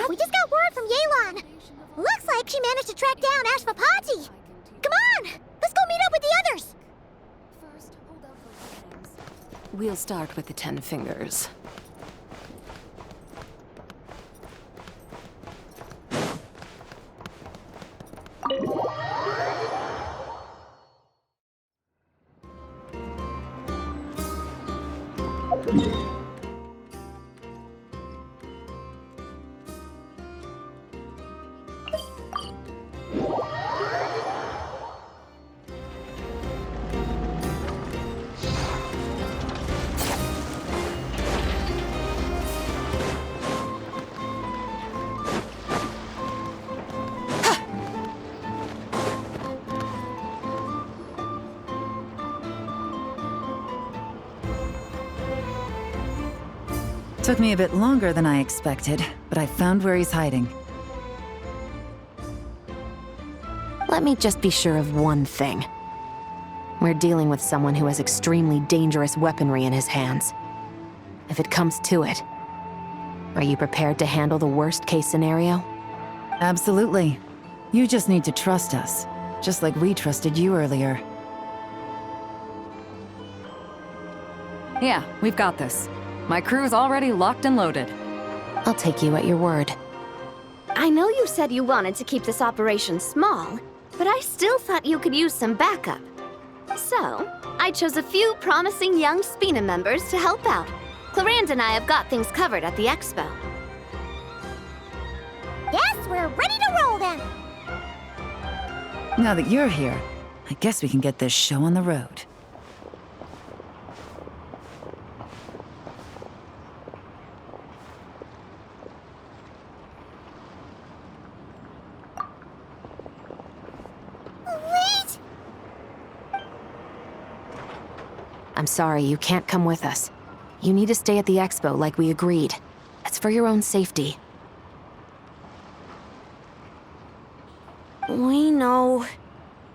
We just got word from Yelan. Looks like she managed to track down Ashvapati. Come on! Let's go meet up with the others! We'll start with the 10 fingers. Took me a bit longer than I expected, but I found where he's hiding. Let me just be sure of one thing. We're dealing with someone who has extremely dangerous weaponry in his hands. If it comes to it, are you prepared to handle the worst-case scenario? Absolutely. You just need to trust us, just like we trusted you earlier. Yeah, we've got this. My crew's already locked and loaded. I'll take you at your word. I know you said you wanted to keep this operation small, but I still thought you could use some backup. So, I chose a few promising young Spina members to help out. Clarand and I have got things covered at the expo. Yes, we're ready to roll then! Now that you're here, I guess we can get this show on the road. Wait! I'm sorry, you can't come with us. You need to stay at the expo like we agreed. It's for your own safety. We know.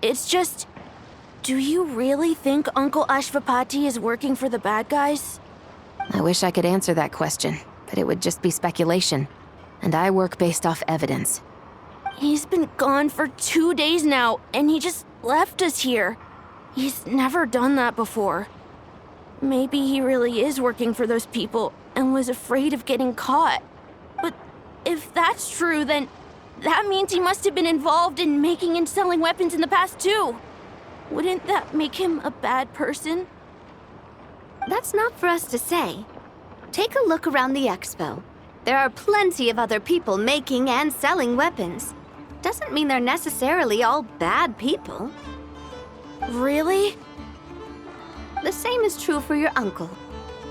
It's just... Do you really think Uncle Ashvapati is working for the bad guys? I wish I could answer that question, but it would just be speculation. And I work based off evidence. He's been gone for 2 days now, and he just left us here. He's never done that before. Maybe he really is working for those people and was afraid of getting caught. But if that's true, then that means he must have been involved in making and selling weapons in the past too. Wouldn't that make him a bad person? That's not for us to say. Take a look around the expo. There are plenty of other people making and selling weapons. Doesn't mean they're necessarily all bad people. Really? The same is true for your uncle.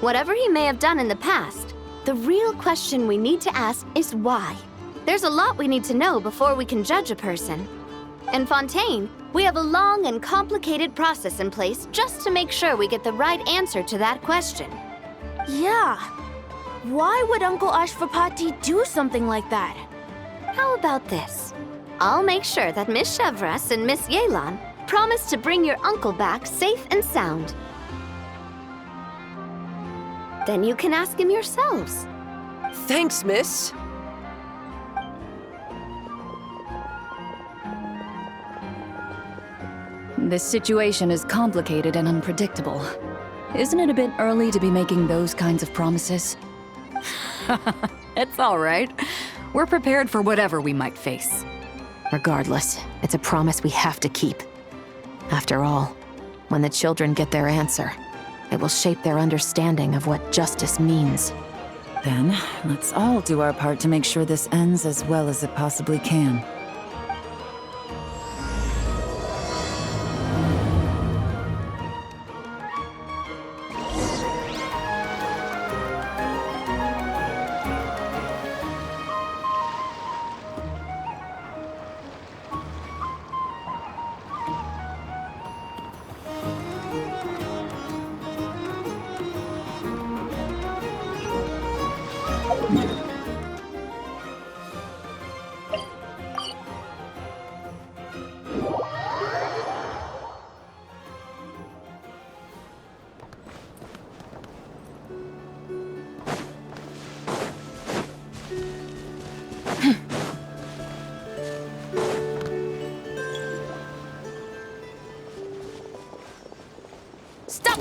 Whatever he may have done in the past, the real question we need to ask is why. There's a lot we need to know before we can judge a person. In Fontaine, we have a long and complicated process in place just to make sure we get the right answer to that question. Yeah. Why would Uncle Ashvapati do something like that? How about this? I'll make sure that Miss Chevras and Miss Yelan promise to bring your uncle back safe and sound. Then you can ask him yourselves. Thanks, miss. This situation is complicated and unpredictable. Isn't it a bit early to be making those kinds of promises? It's all right. We're prepared for whatever we might face. Regardless, it's a promise we have to keep. After all, when the children get their answer, it will shape their understanding of what justice means. Then, let's all do our part to make sure this ends as well as it possibly can.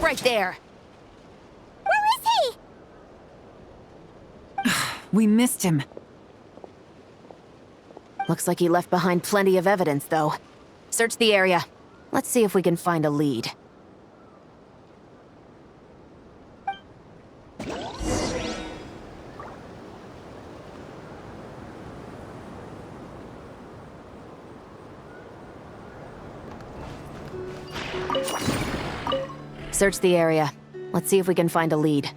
right there! Where is he? We missed him. Looks like he left behind plenty of evidence, though. Search the area. Let's see if we can find a lead. Search the area. Let's see if we can find a lead.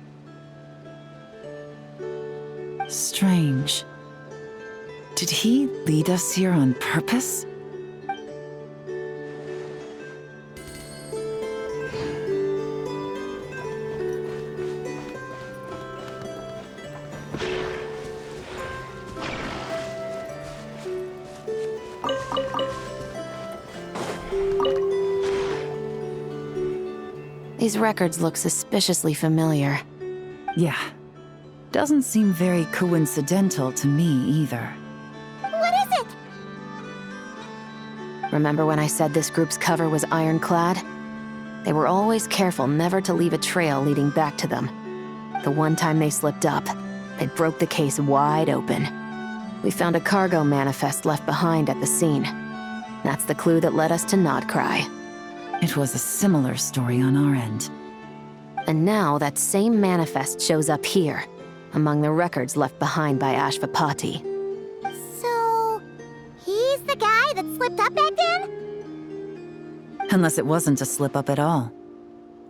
Strange. Did he lead us here on purpose? These records look suspiciously familiar. Yeah. Doesn't seem very coincidental to me either. What is it? Remember when I said this group's cover was ironclad? They were always careful never to leave a trail leading back to them. The one time they slipped up, it broke the case wide open. We found a cargo manifest left behind at the scene. That's the clue that led us to Nodcry. It was a similar story on our end. And now that same manifest shows up here, among the records left behind by Ashvapati. So, he's the guy that slipped up back then? Unless it wasn't a slip-up at all.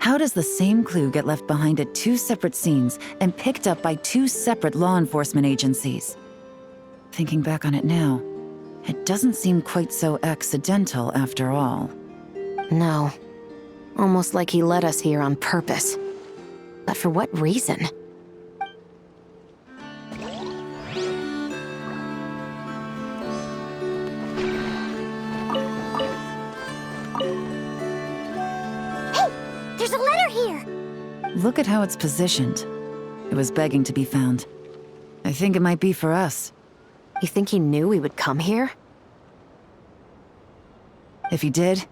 How does the same clue get left behind at two separate scenes and picked up by two separate law enforcement agencies? Thinking back on it now, it doesn't seem quite so accidental after all. No. Almost like he led us here on purpose. But for what reason? Hey! There's a letter here! Look at how it's positioned. It was begging to be found. I think it might be for us. You think he knew we would come here? If he did,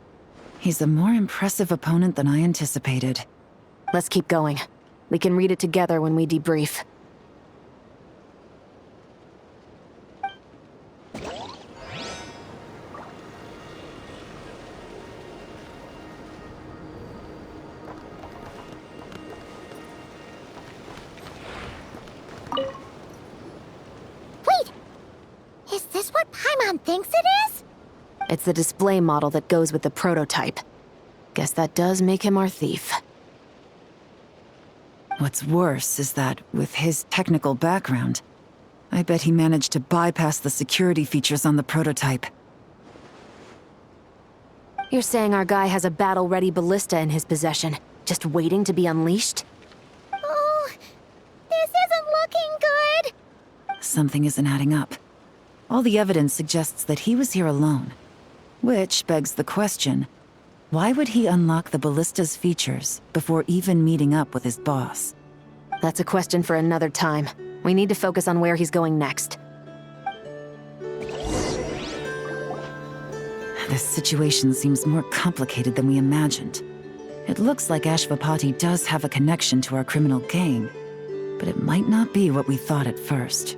he's a more impressive opponent than I anticipated. Let's keep going. We can read it together when we debrief. Wait! Is this what Paimon thinks it is? It's the display model that goes with the prototype. Guess that does make him our thief. What's worse is that, with his technical background, I bet he managed to bypass the security features on the prototype. You're saying our guy has a battle-ready ballista in his possession, just waiting to be unleashed? Oh, this isn't looking good. Something isn't adding up. All the evidence suggests that he was here alone. Which begs the question, why would he unlock the ballista's features before even meeting up with his boss? That's a question for another time. We need to focus on where he's going next. This situation seems more complicated than we imagined. It looks like Ashvapati does have a connection to our criminal gang, but it might not be what we thought at first.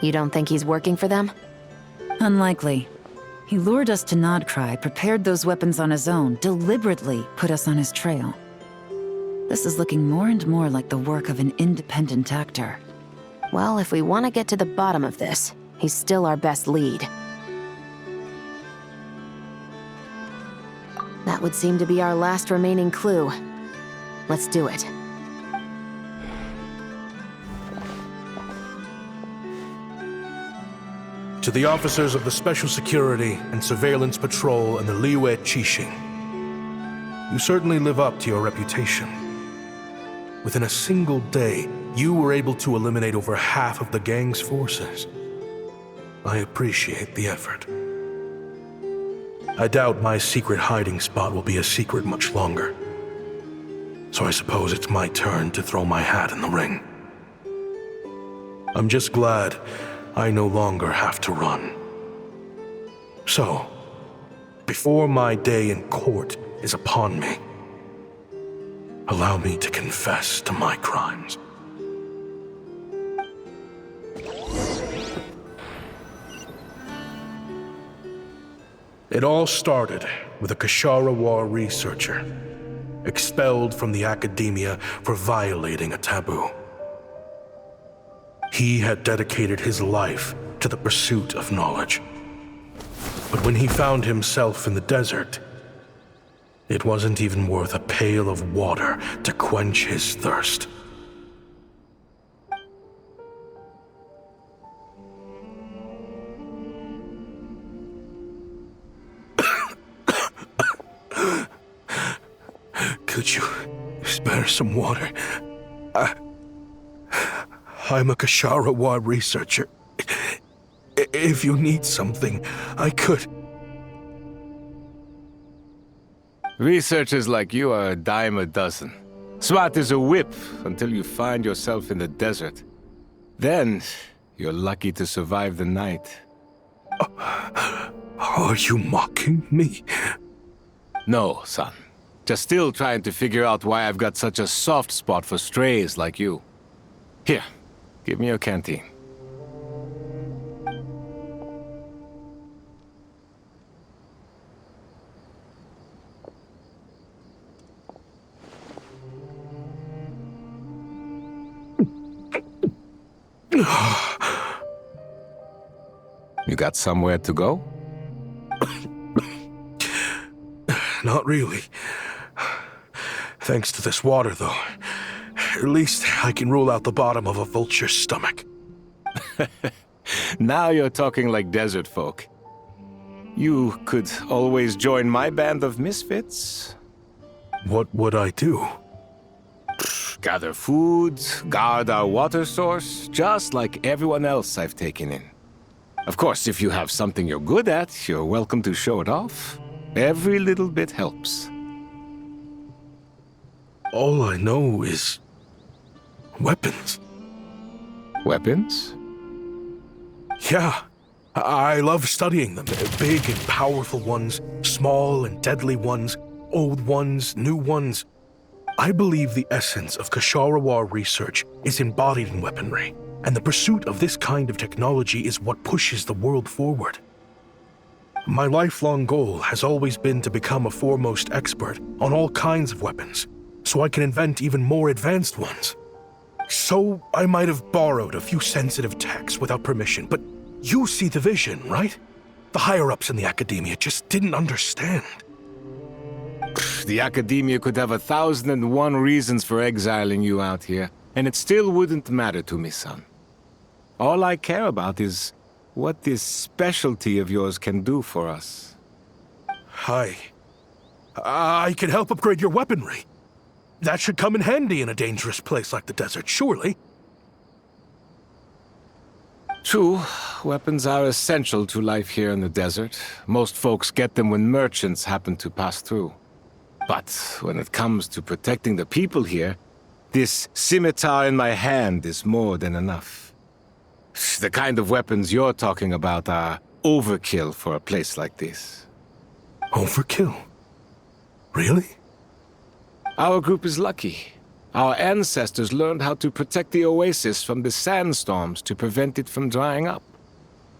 You don't think he's working for them? Unlikely. He lured us to Nodcry, prepared those weapons on his own, deliberately put us on his trail. This is looking more and more like the work of an independent actor. Well, if we want to get to the bottom of this, he's still our best lead. That would seem to be our last remaining clue. Let's do it. To the officers of the Special Security and Surveillance Patrol and the Liyue Qixing, you certainly live up to your reputation. Within a single day, you were able to eliminate over half of the gang's forces. I appreciate the effort. I doubt my secret hiding spot will be a secret much longer. So I suppose it's my turn to throw my hat in the ring. I'm just glad I no longer have to run. So, before my day in court is upon me, Allow me to confess to my crimes. It all started with a Kashara War researcher, expelled from the academia for violating a taboo. He had dedicated his life to the pursuit of knowledge. But when he found himself in the desert, it wasn't even worth a pail of water to quench his thirst. Could you spare some water? I'm a Kashara War researcher. If you need something, I could. Researchers like you are a dime a dozen. Smart as a whip until you find yourself in the desert. Then, you're lucky to survive the night. Are you mocking me? No, son. Just still trying to figure out why I've got such a soft spot for strays like you. Here, give me your canteen. You got somewhere to go? Not really. Thanks to this water, though. At least I can rule out the bottom of a vulture's stomach. Now you're talking like desert folk. You could always join my band of misfits. What would I do? Gather food, guard our water source, just like everyone else I've taken in. Of course, if you have something you're good at, you're welcome to show it off. Every little bit helps. All I know is weapons. Weapons? Yeah, I love studying them. Big and powerful ones, small and deadly ones, old ones, new ones. I believe the essence of Kashara War research is embodied in weaponry, and the pursuit of this kind of technology is what pushes the world forward. My lifelong goal has always been to become a foremost expert on all kinds of weapons, so I can invent even more advanced ones. So I might have borrowed a few sensitive techs without permission, but you see the vision, right? The higher-ups in the academia just didn't understand. The academia could have 1,001 reasons for exiling you out here, and it still wouldn't matter to me, son. All I care about is what this specialty of yours can do for us. I can help upgrade your weaponry. That should come in handy in a dangerous place like the desert, surely. True, weapons are essential to life here in the desert. Most folks get them when merchants happen to pass through. But when it comes to protecting the people here, this scimitar in my hand is more than enough. The kind of weapons you're talking about are overkill for a place like this. Overkill? Really? Our group is lucky. Our ancestors learned how to protect the oasis from the sandstorms to prevent it from drying up.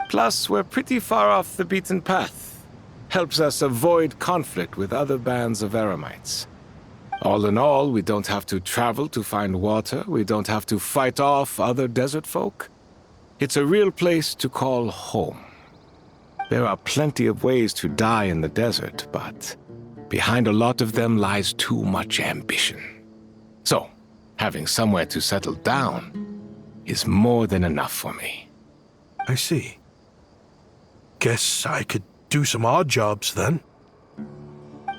Plus, we're pretty far off the beaten path. Helps us avoid conflict with other bands of Eremites. All in all, we don't have to travel to find water, we don't have to fight off other desert folk. It's a real place to call home. There are plenty of ways to die in the desert, but behind a lot of them lies too much ambition. So, having somewhere to settle down is more than enough for me. I see. Guess I could do some odd jobs then.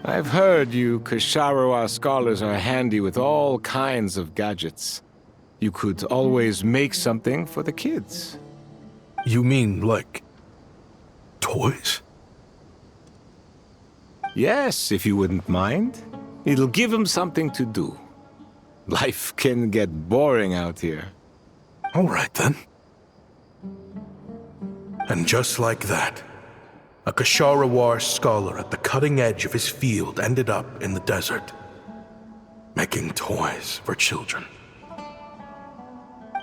I've heard you Kashara scholars are handy with all kinds of gadgets. You could always make something for the kids. You mean, like, toys? Yes, if you wouldn't mind. It'll give them something to do. Life can get boring out here. All right, then. And just like that, a Kashara War scholar at the cutting edge of his field ended up in the desert. making toys for children.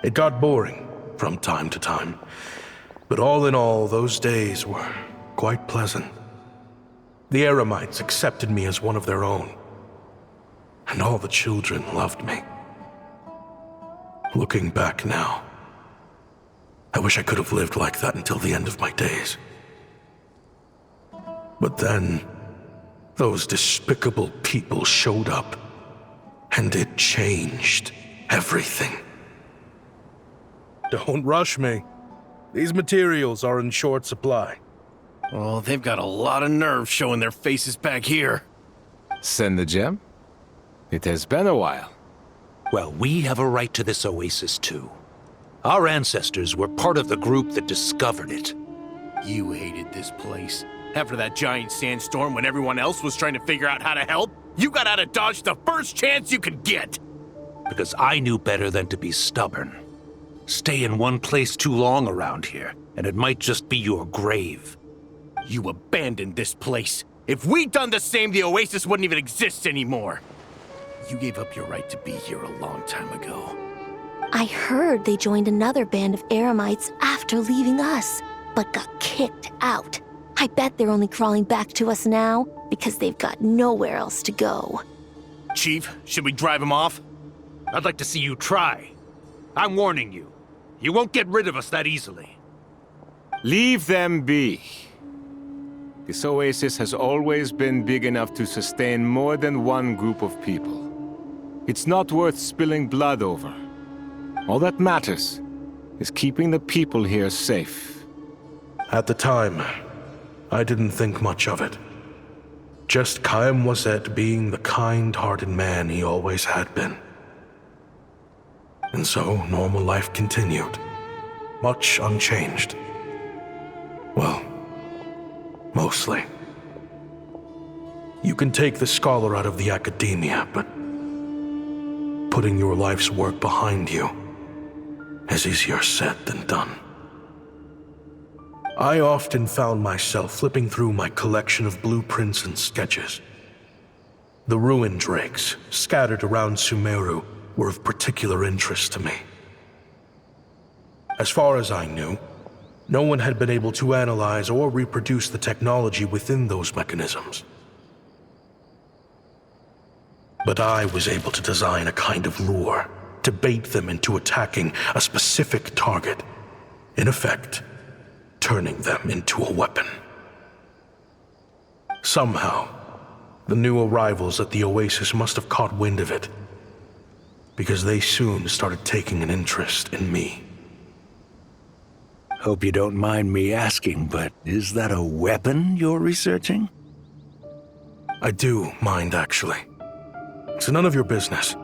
It got boring from time to time, but all in all, those days were quite pleasant. The Eremites accepted me as one of their own, and all the children loved me. Looking back now, I wish I could have lived like that until the end of my days. But then, those despicable people showed up, and it changed everything. Don't rush me. These materials are in short supply. Oh, they've got a lot of nerve showing their faces back here. Send the gem? It has been a while. Well, we have a right to this oasis too. Our ancestors were part of the group that discovered it. You hated this place. After that giant sandstorm when everyone else was trying to figure out how to help, you got out of Dodge the first chance you could get. Because I knew better than to be stubborn. Stay in one place too long around here, and it might just be your grave. You abandoned this place. If we'd done the same, the oasis wouldn't even exist anymore. You gave up your right to be here a long time ago. I heard they joined another band of Eremites after leaving us, but got kicked out. I bet they're only crawling back to us now because they've got nowhere else to go. Chief, should we drive him off? I'd like to see you try. I'm warning you. You won't get rid of us that easily. Leave them be. This oasis has always been big enough to sustain more than one group of people. It's not worth spilling blood over. All that matters is keeping the people here safe. At the time, I didn't think much of it. Just Chaim Wazet being the kind-hearted man he always had been. And so, normal life continued, much unchanged. Well, mostly. You can take the scholar out of the academia, but putting your life's work behind you is easier said than done. I often found myself flipping through my collection of blueprints and sketches. The ruin drakes scattered around Sumeru were of particular interest to me. As far as I knew, no one had been able to analyze or reproduce the technology within those mechanisms. But I was able to design a kind of lure to bait them into attacking a specific target, in effect, turning them into a weapon. Somehow, the new arrivals at the oasis must have caught wind of it, because they soon started taking an interest in me. Hope you don't mind me asking, but is that a weapon you're researching? I do mind, actually. It's none of your business.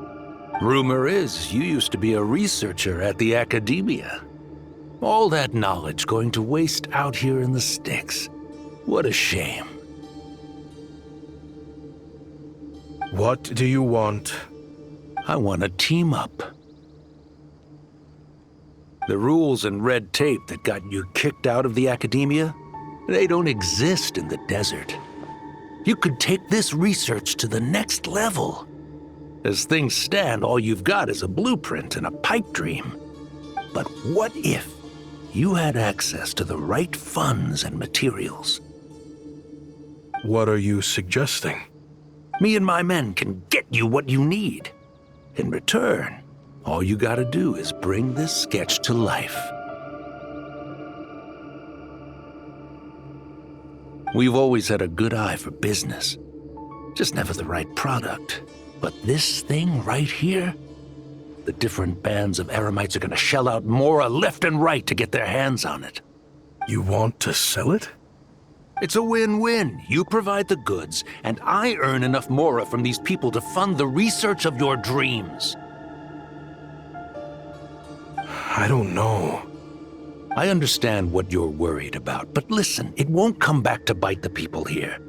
Rumor is you used to be a researcher at the academia. All that knowledge going to waste out here in the sticks. What a shame. What do you want? I want to team up. The rules and red tape that got you kicked out of the academia, they don't exist in the desert. You could take this research to the next level. As things stand, all you've got is a blueprint and a pipe dream. But what if you had access to the right funds and materials? What are you suggesting? Me and my men can get you what you need. In return, all you gotta do is bring this sketch to life. We've always had a good eye for business, just never the right product. But this thing right here, the different bands of Eremites are gonna shell out Mora left and right to get their hands on it. You want to sell it? It's a win-win. You provide the goods, and I earn enough Mora from these people to fund the research of your dreams. I don't know. I understand what you're worried about, but listen, it won't come back to bite the people here.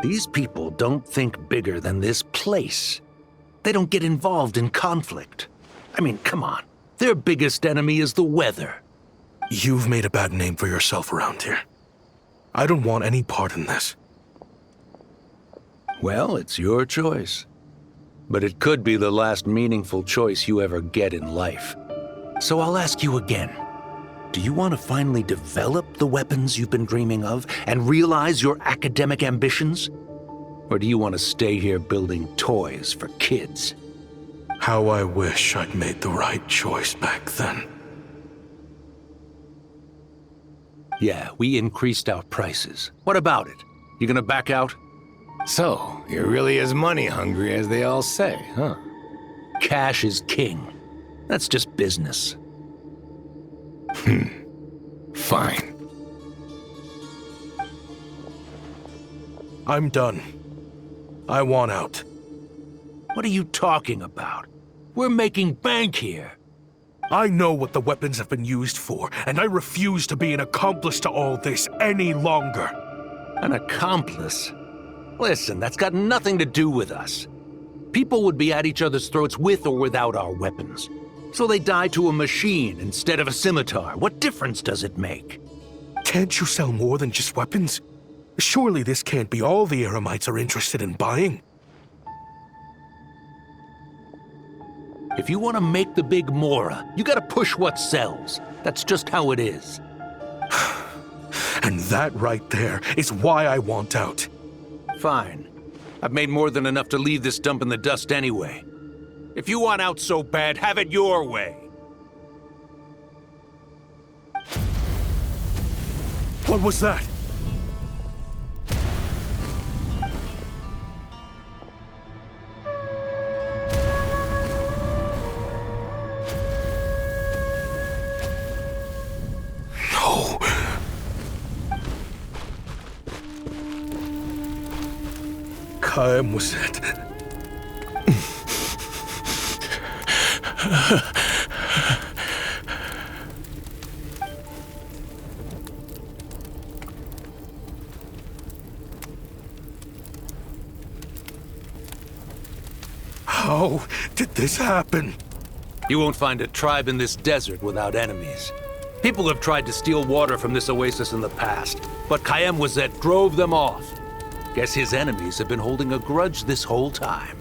These people don't think bigger than this place. They don't get involved in conflict. I mean, come on. Their biggest enemy is the weather. You've made a bad name for yourself around here. I don't want any part in this. Well, it's your choice. But it could be the last meaningful choice you ever get in life. So I'll ask you again. Do you want to finally develop the weapons you've been dreaming of and realize your academic ambitions? Or do you want to stay here building toys for kids? How I wish I'd made the right choice back then. Yeah, we increased our prices. What about it? You gonna back out? So, you're really as money hungry as they all say, huh? Cash is king. That's just business. Fine. I'm done. I want out. What are you talking about? We're making bank here. I know what the weapons have been used for, and I refuse to be an accomplice to all this any longer. An accomplice? Listen, that's got nothing to do with us. People would be at each other's throats with or without our weapons. So they die to a machine instead of a scimitar. What difference does it make? Can't you sell more than just weapons? Surely this can't be all the Eremites are interested in buying. If you want to make the big Mora, you gotta push what sells. That's just how it is. And that right there is why I want out. Fine. I've made more than enough to leave this dump in the dust anyway. If you want out so bad, have it your way. What was that? No. Kaim was it. How did this happen? You won't find a tribe in this desert without enemies. People have tried to steal water from this oasis in the past, but Khaem Wazet drove them off. Guess his enemies have been holding a grudge this whole time.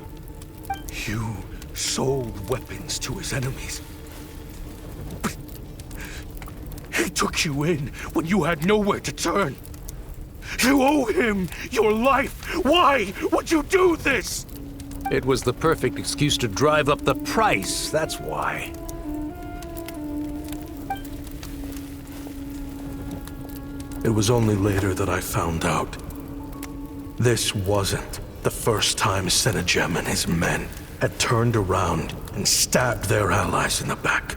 You sold weapons to his enemies. But he took you in when you had nowhere to turn. You owe him your life. Why would you do this? It was the perfect excuse to drive up the price, that's why. It was only later that I found out. This wasn't the first time Senegem and his men had turned around and stabbed their allies in the back.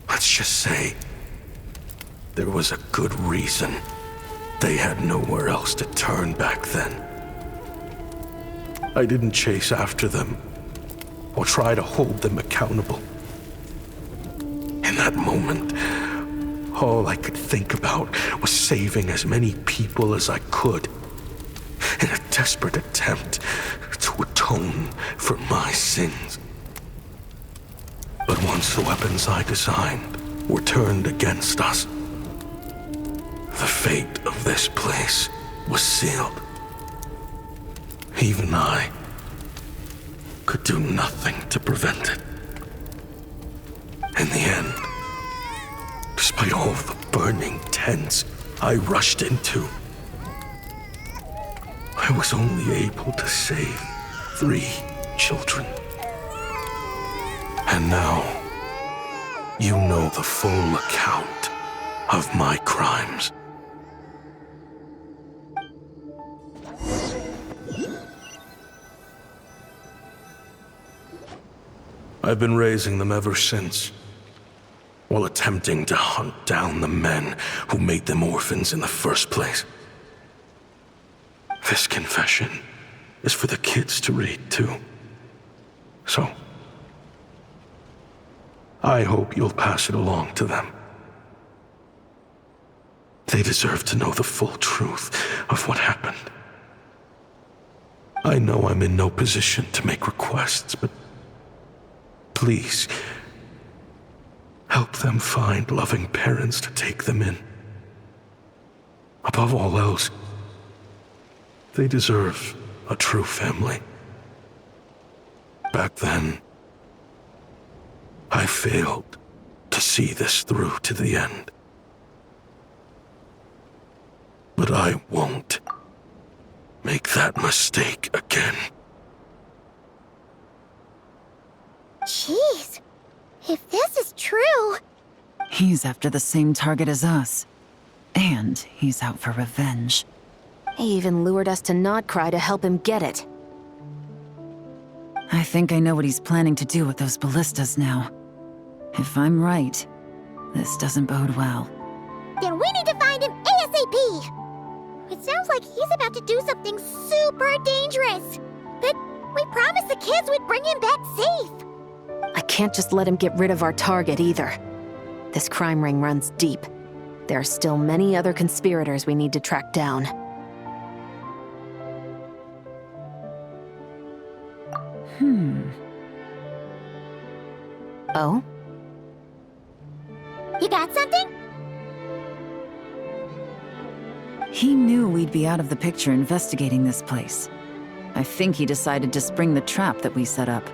Let's just say there was a good reason they had nowhere else to turn back then. I didn't chase after them or try to hold them accountable. In that moment, all I could think about was saving as many people as I could in a desperate attempt to atone for my sins. But once the weapons I designed were turned against us, the fate of this place was sealed. Even I could do nothing to prevent it. In the end, despite all the burning tents I rushed into, I was only able to save 3 children. And now, you know the full account of my crimes. I've been raising them ever since, while attempting to hunt down the men who made them orphans in the first place. This confession is for the kids to read, too. So, I hope you'll pass it along to them. They deserve to know the full truth of what happened. I know I'm in no position to make requests, but please, help them find loving parents to take them in. Above all else, they deserve a true family. Back then, I failed to see this through to the end. But I won't make that mistake again. Jeez. If this is true... He's after the same target as us. And he's out for revenge. He even lured us to Notcry to help him get it. I think I know what he's planning to do with those ballistas now. If I'm right, this doesn't bode well. Then we need to find him ASAP! It sounds like he's about to do something super dangerous. But we promised the kids we'd bring him back safe. I can't just let him get rid of our target either. This crime ring runs deep. There are still many other conspirators we need to track down. Oh? You got something? He knew we'd be out of the picture investigating this place. I think he decided to spring the trap that we set up.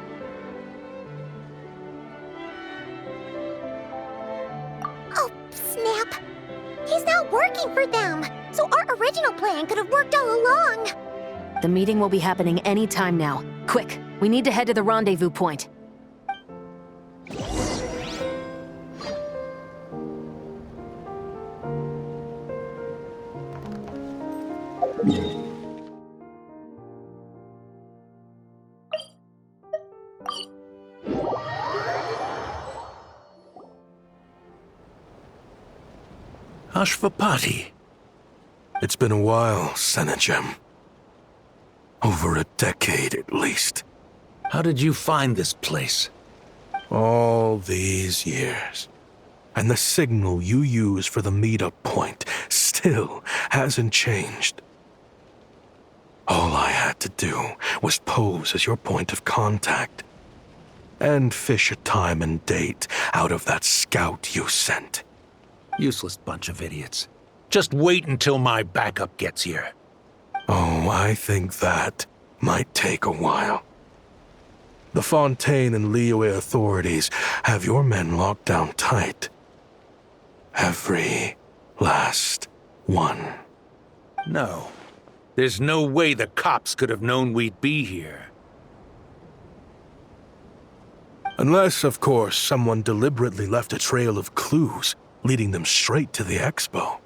Oh, snap. He's not working for them. So our original plan could have worked all along. The meeting will be happening any time now. Quick, we need to head to the rendezvous point. Ashvapati. It's been a while, Senegem. Over a decade at least. How did you find this place? All these years. And the signal you use for the meetup point still hasn't changed. All I had to do was pose as your point of contact. And fish a time and date out of that scout you sent. Useless bunch of idiots. Just wait until my backup gets here. Oh, I think that might take a while. The Fontaine and Liyue authorities have your men locked down tight. Every last one. No. There's no way the cops could have known we'd be here. Unless, of course, someone deliberately left a trail of clues, leading them straight to the expo.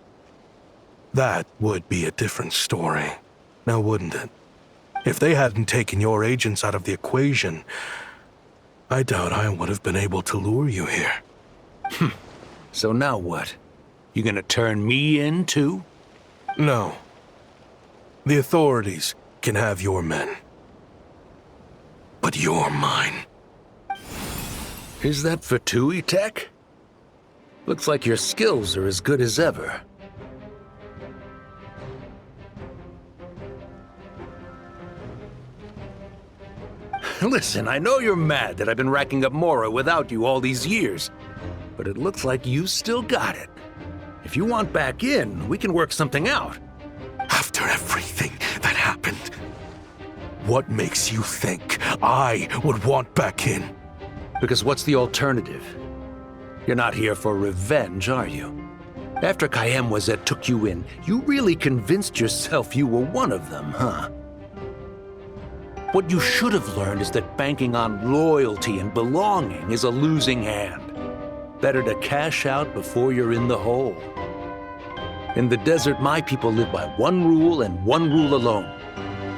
That would be a different story, now wouldn't it? If they hadn't taken your agents out of the equation, I doubt I would have been able to lure you here. So now what? You gonna turn me in, too? No. The authorities can have your men. But you're mine. Is that for Tui Tech? Looks like your skills are as good as ever. Listen, I know you're mad that I've been racking up Mora without you all these years, but it looks like you still got it. If you want back in, we can work something out. After everything that happened, what makes you think I would want back in? Because what's the alternative? You're not here for revenge, are you? After Kayemwazet took you in, you really convinced yourself you were one of them, huh? What you should have learned is that banking on loyalty and belonging is a losing hand. Better to cash out before you're in the hole. In the desert, my people live by one rule and one rule alone.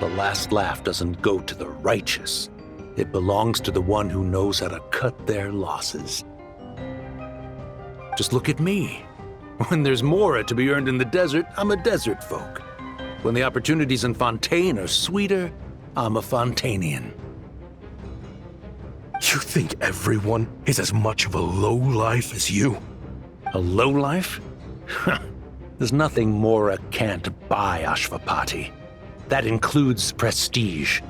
The last laugh doesn't go to the righteous. It belongs to the one who knows how to cut their losses. Just look at me. When there's Mora to be earned in the desert, I'm a desert folk. When the opportunities in Fontaine are sweeter, I'm a Fontanian. You think everyone is as much of a lowlife as you? A lowlife? There's nothing Mora can't buy, Ashvapati. That includes prestige.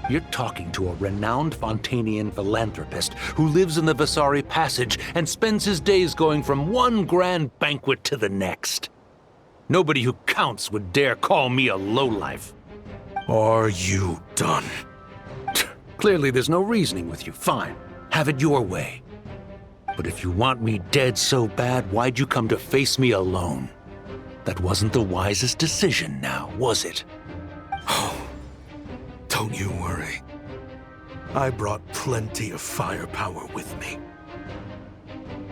You're talking to a renowned Fontanian philanthropist who lives in the Vasari Passage and spends his days going from one grand banquet to the next. Nobody who counts would dare call me a lowlife. Are you done? Clearly there's no reasoning with you. Fine. Have it your way. But if you want me dead so bad, why'd you come to face me alone? That wasn't the wisest decision now, was it? Oh, don't you worry. I brought plenty of firepower with me.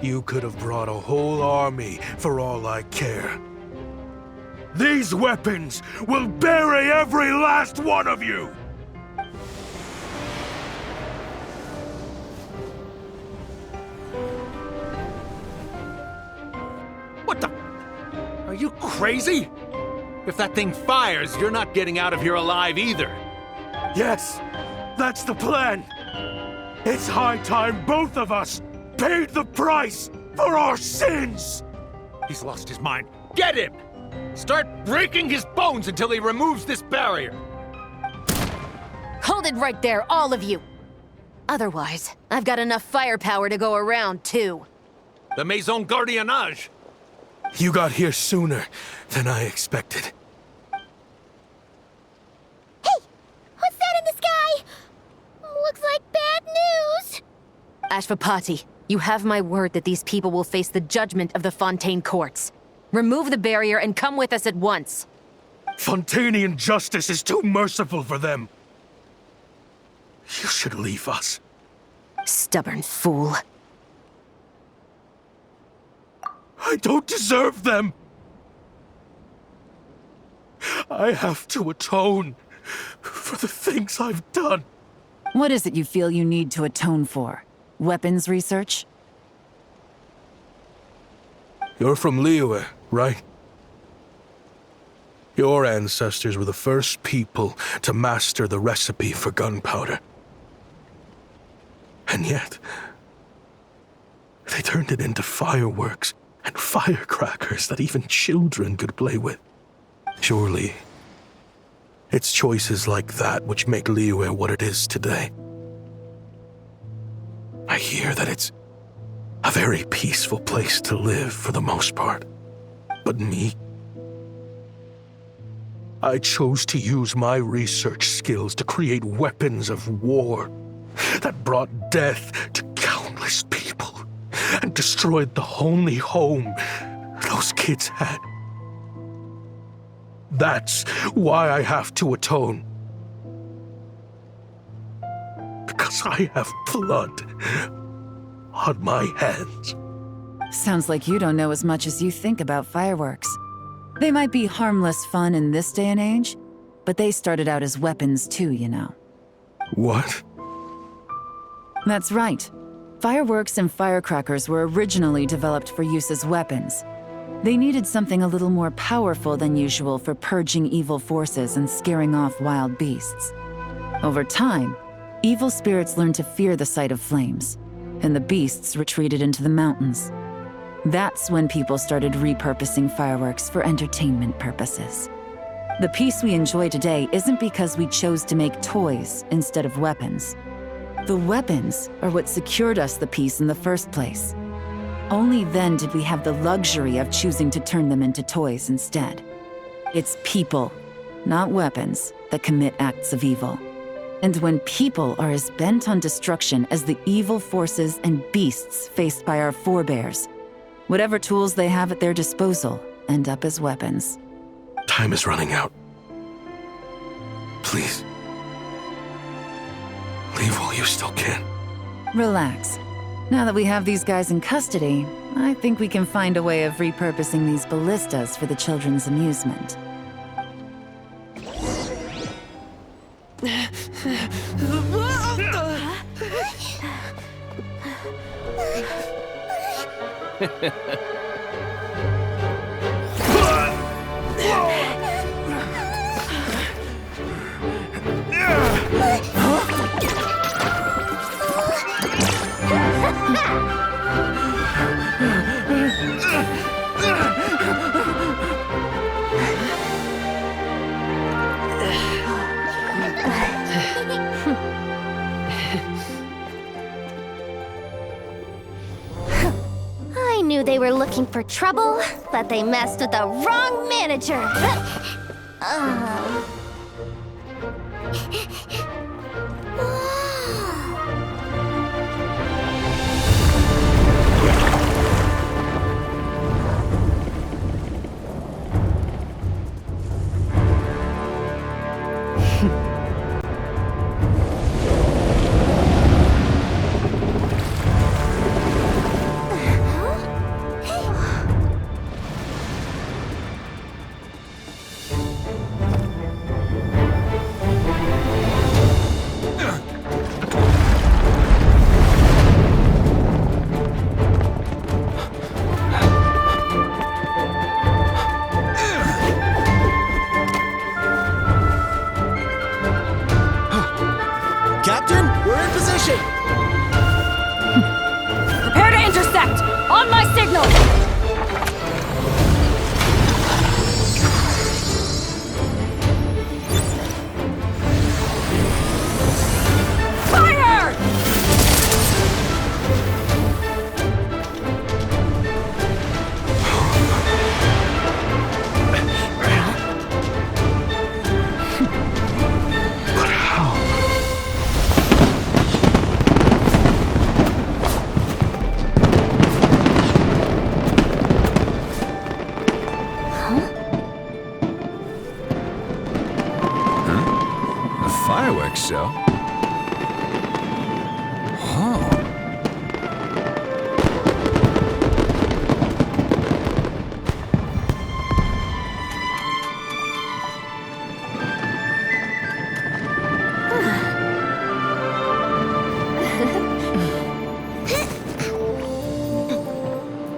You could have brought a whole army for all I care. These weapons will bury every last one of you! What the? Are you crazy? If that thing fires, you're not getting out of here alive either. Yes, that's the plan. It's high time both of us paid the price for our sins! He's lost his mind. Get him! Start breaking his bones until he removes this barrier. Hold it right there, all of you! Otherwise, I've got enough firepower to go around, too. The Maison Gardiennage. You got here sooner than I expected. Hey! What's that in the sky? Looks like bad news. Ashvapati, you have my word that these people will face the judgment of the Fontaine courts. Remove the barrier and come with us at once. Fontanian justice is too merciful for them. You should leave us. Stubborn fool. I don't deserve them. I have to atone for the things I've done. What is it you feel you need to atone for? Weapons research? You're from Liyue, right? Your ancestors were the first people to master the recipe for gunpowder. And yet, they turned it into fireworks and firecrackers that even children could play with. Surely, it's choices like that which make Liyue what it is today. I hear that it's a very peaceful place to live for the most part. But me? I chose to use my research skills to create weapons of war that brought death to countless people and destroyed the only home those kids had. That's why I have to atone. Because I have blood on my hands. Sounds like you don't know as much as you think about fireworks. They might be harmless fun in this day and age, but they started out as weapons too, you know. What? That's right. Fireworks and firecrackers were originally developed for use as weapons. They needed something a little more powerful than usual for purging evil forces and scaring off wild beasts. Over time, evil spirits learned to fear the sight of flames, and the beasts retreated into the mountains. That's when people started repurposing fireworks for entertainment purposes. The peace we enjoy today isn't because we chose to make toys instead of weapons. The weapons are what secured us the peace in the first place. Only then did we have the luxury of choosing to turn them into toys instead. It's people, not weapons, that commit acts of evil. And when people are as bent on destruction as the evil forces and beasts faced by our forebears, whatever tools they have at their disposal end up as weapons. Time is running out. Please. Leave while you still can. Relax. Now that we have these guys in custody, I think we can find a way of repurposing these ballistas for the children's amusement. I knew they were looking for trouble, but they messed with the wrong manager. Captain, we're in position! Prepare to intercept! On my signal! Fire! But how? A fireworks show? Oh.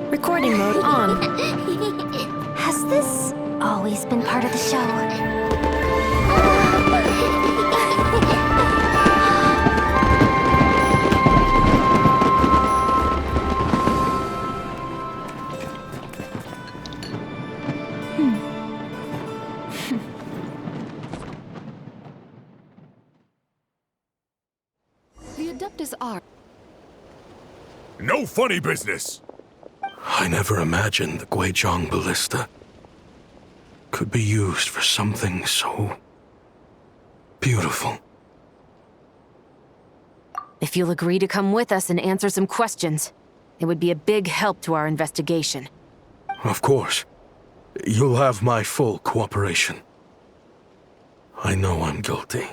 Recording mode on. Has this always been part of the show? The Adeptus are. No funny business! I never imagined the Guizhong ballista could be used for something so beautiful. If you'll agree to come with us and answer some questions, it would be a big help to our investigation. Of course. You'll have my full cooperation. I know I'm guilty.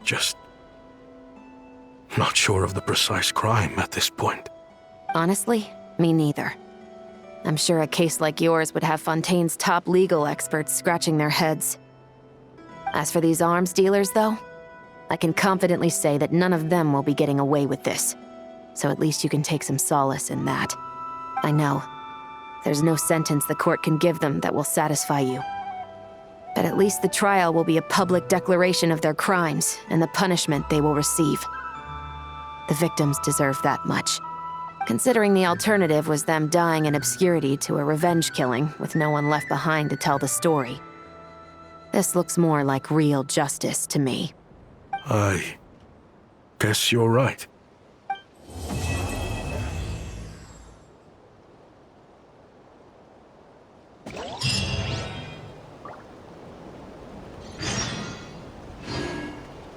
Just not sure of the precise crime at this point. Honestly, me neither. I'm sure a case like yours would have Fontaine's top legal experts scratching their heads. As for these arms dealers, though, I can confidently say that none of them will be getting away with this. So at least you can take some solace in that. I know. There's no sentence the court can give them that will satisfy you. But at least the trial will be a public declaration of their crimes and the punishment they will receive. The victims deserve that much, considering the alternative was them dying in obscurity to a revenge killing with no one left behind to tell the story. This looks more like real justice to me. I guess you're right.